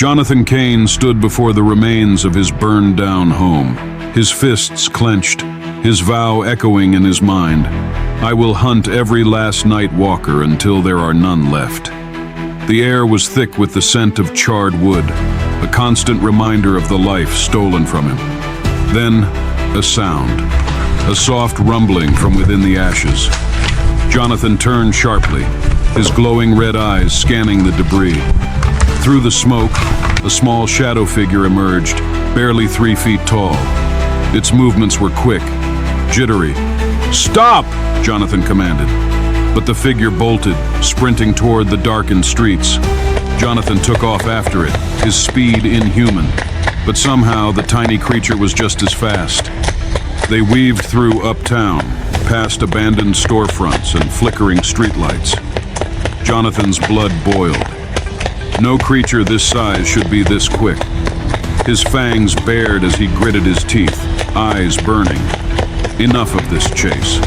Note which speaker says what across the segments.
Speaker 1: Jonathan Kane stood before the remains of his burned-down home, his fists clenched, his vow echoing in his mind. I will hunt every last night walker until there are none left. The air was thick with the scent of charred wood, a constant reminder of the life stolen from him. Then, a sound, a soft rumbling from within the ashes. Jonathan turned sharply, his glowing red eyes scanning the debris. Through the smoke, a small shadow figure emerged, barely 3 feet tall. Its movements were quick, jittery. "Stop!" Jonathan commanded. But the figure bolted, sprinting toward the darkened streets. Jonathan took off after it, his speed inhuman. But somehow the tiny creature was just as fast. They weaved through uptown, past abandoned storefronts and flickering streetlights. Jonathan's blood boiled. No creature this size should be this quick. His fangs bared as he gritted his teeth, eyes burning. Enough of this chase.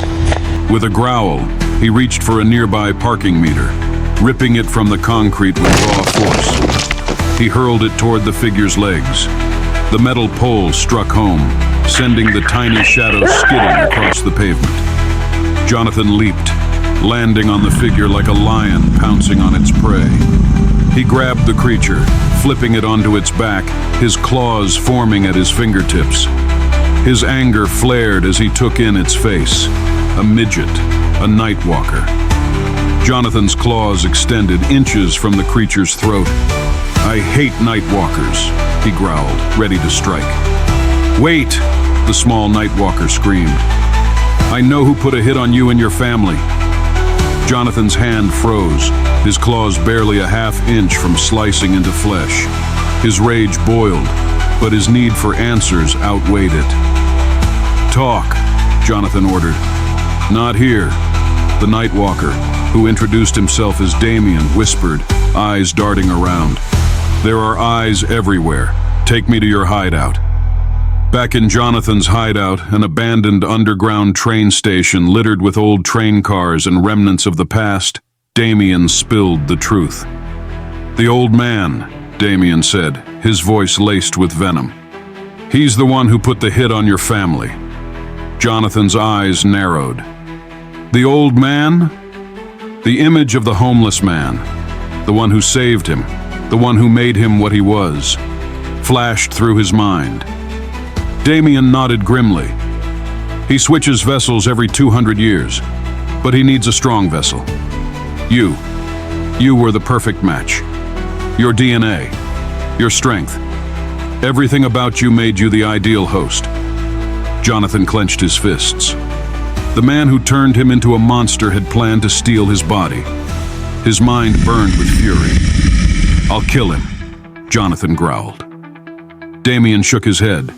Speaker 1: With a growl, he reached for a nearby parking meter, ripping it from the concrete with raw force. He hurled it toward the figure's legs. The metal pole struck home, sending the tiny shadow skidding across the pavement. Jonathan leaped, landing on the figure like a lion pouncing on its prey. He grabbed the creature, flipping it onto its back, his claws forming at his fingertips. His anger flared as he took in its face. A midget, a night walker. Jonathan's claws extended inches from the creature's throat. "I hate night walkers," he growled, ready to strike. "Wait!" the small night walker screamed. "I know who put a hit on you and your family." Jonathan's hand froze, his claws barely a half-inch from slicing into flesh. His rage boiled, but his need for answers outweighed it. "Talk," Jonathan ordered. "Not here," the night walker, who introduced himself as Damien, whispered, eyes darting around. "There are eyes everywhere. Take me to your hideout." Back in Jonathan's hideout, an abandoned underground train station littered with old train cars and remnants of the past, Damien spilled the truth. "The old man," Damien said, his voice laced with venom. "He's the one who put the hit on your family." Jonathan's eyes narrowed. "The old man?" The image of the homeless man, the one who saved him, the one who made him what he was, flashed through his mind. Damien nodded grimly. "He switches vessels every 200 years, but he needs a strong vessel. You were the perfect match. Your DNA, your strength, everything about you made you the ideal host." Jonathan clenched his fists. The man who turned him into a monster had planned to steal his body. His mind burned with fury. "I'll kill him," Jonathan growled. Damien shook his head.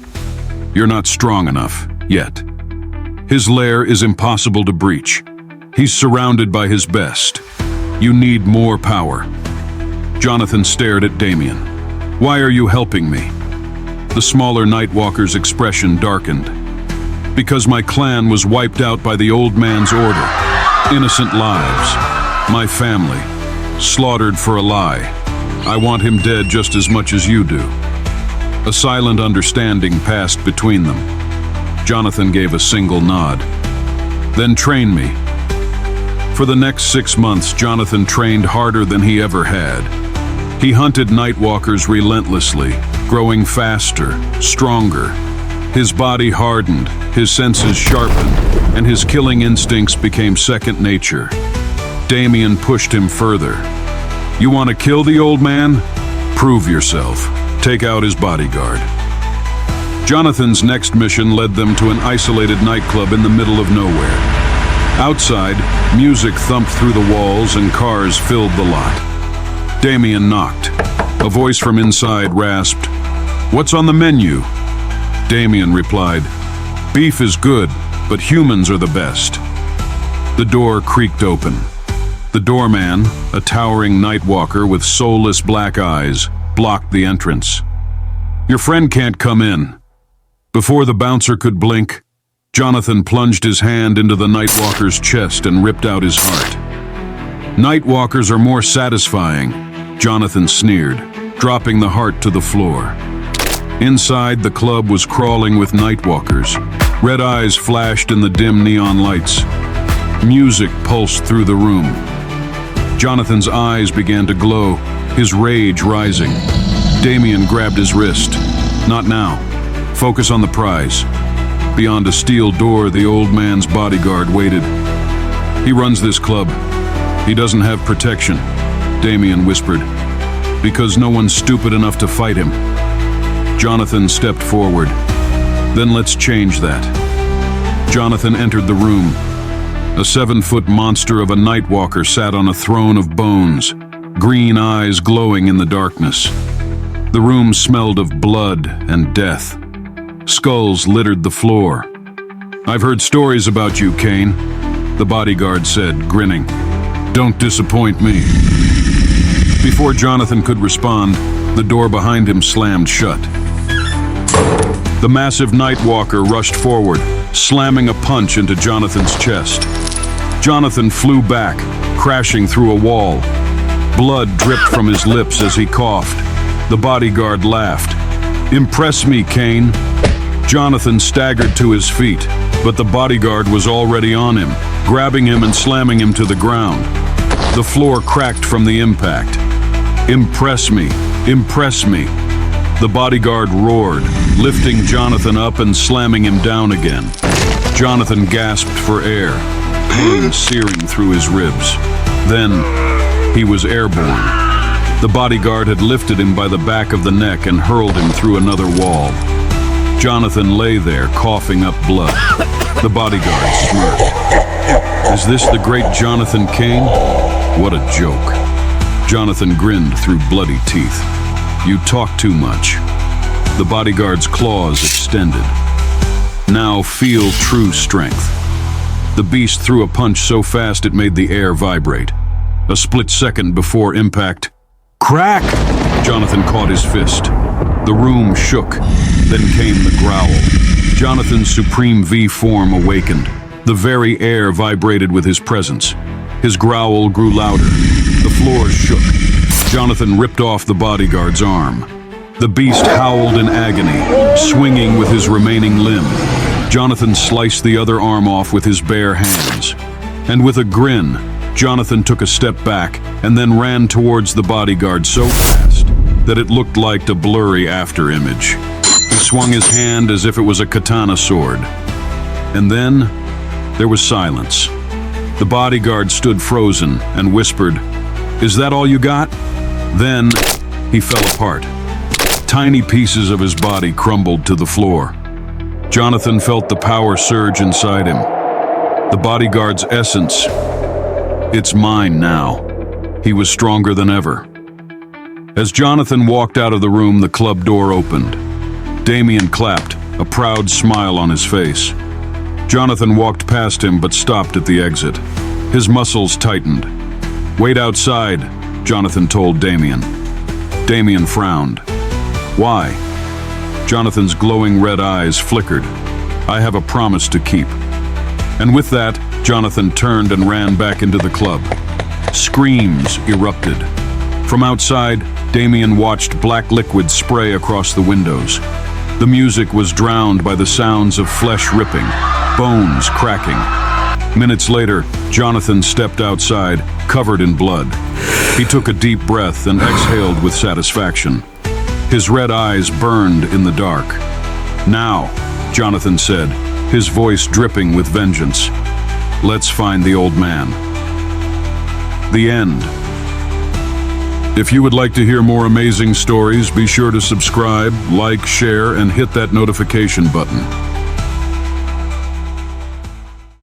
Speaker 1: "You're not strong enough, yet. His lair is impossible to breach. He's surrounded by his best. You need more power." Jonathan stared at Damien. "Why are you helping me?" The smaller Nightwalker's expression darkened. "Because my clan was wiped out by the old man's order. Innocent lives. My family. Slaughtered for a lie. I want him dead just as much as you do." A silent understanding passed between them. Jonathan gave a single nod. "Then train me." For the next 6 months, Jonathan trained harder than he ever had. He hunted Nightwalkers relentlessly, growing faster, stronger. His body hardened, his senses sharpened, and his killing instincts became second nature. Damien pushed him further. "You want to kill the old man? Prove yourself. Take out his bodyguard." Jonathan's next mission led them to an isolated nightclub in the middle of nowhere. Outside, music thumped through the walls and cars filled the lot. Damien knocked. A voice from inside rasped, "What's on the menu?" Damien replied, "Beef is good, but humans are the best." The door creaked open. The doorman, a towering nightwalker with soulless black eyes, blocked the entrance. "Your friend can't come in." Before the bouncer could blink, Jonathan plunged his hand into the Nightwalker's chest and ripped out his heart. "Nightwalkers are more satisfying," Jonathan sneered. dropping the heart to the floor. Inside, the club was crawling with nightwalkers. Red eyes flashed in the dim neon lights. Music pulsed through the room. Jonathan's eyes began to glow, his rage rising. Damien grabbed his wrist. Not now. Focus on the prize. Beyond a steel door, the old man's bodyguard waited. He runs this club. He doesn't have protection, Damien whispered, because no one's stupid enough to fight him. Jonathan stepped forward. Then let's change that. Jonathan entered the room. A 7-foot monster of a nightwalker sat on a throne of bones, green eyes glowing in the darkness. The room smelled of blood and death. Skulls littered the floor. "I've heard stories about you, Kane," the bodyguard said, grinning. "Don't disappoint me." Before Jonathan could respond, the door behind him slammed shut. The massive nightwalker rushed forward, slamming a punch into Jonathan's chest. Jonathan flew back, crashing through a wall. Blood dripped from his lips as he coughed. The bodyguard laughed. "Impress me, Kane." Jonathan staggered to his feet, but the bodyguard was already on him, grabbing him and slamming him to the ground. The floor cracked from the impact. "Impress me, impress me." The bodyguard roared, lifting Jonathan up and slamming him down again. Jonathan gasped for air, pain searing through his ribs. Then, he was airborne. The bodyguard had lifted him by the back of the neck and hurled him through another wall. Jonathan lay there, coughing up blood. The bodyguard smirked. "Is this the great Jonathan Kane? What a joke." Jonathan grinned through bloody teeth. "You talk too much." The bodyguard's claws extended. "Now feel true strength." The beast threw a punch so fast it made the air vibrate. A split second before impact, crack! Jonathan caught his fist. The room shook. Then came the growl. Jonathan's supreme V form awakened. The very air vibrated with his presence. His growl grew louder. The floor shook. Jonathan ripped off the bodyguard's arm. The beast howled in agony, swinging with his remaining limb. Jonathan sliced the other arm off with his bare hands. And with a grin, Jonathan took a step back and then ran towards the bodyguard so fast that it looked like a blurry afterimage. He swung his hand as if it was a katana sword. And then there was silence. The bodyguard stood frozen and whispered, "Is that all you got?" Then he fell apart. Tiny pieces of his body crumbled to the floor. Jonathan felt the power surge inside him. The bodyguard's essence. It's mine now. He was stronger than ever. As Jonathan walked out of the room, the club door opened. Damien clapped, a proud smile on his face. Jonathan walked past him but stopped at the exit. His muscles tightened. "Wait outside," Jonathan told Damien. Damien frowned. "Why?" Jonathan's glowing red eyes flickered. "I have a promise to keep." And with that, Jonathan turned and ran back into the club. Screams erupted. From outside, Damien watched black liquid spray across the windows. The music was drowned by the sounds of flesh ripping, bones cracking. Minutes later, Jonathan stepped outside, covered in blood. He took a deep breath and exhaled with satisfaction. His red eyes burned in the dark. "Now," Jonathan said, his voice dripping with vengeance. "Let's find the old man." The end. If you would like to hear more amazing stories, be sure to subscribe, like, share, and hit that notification button.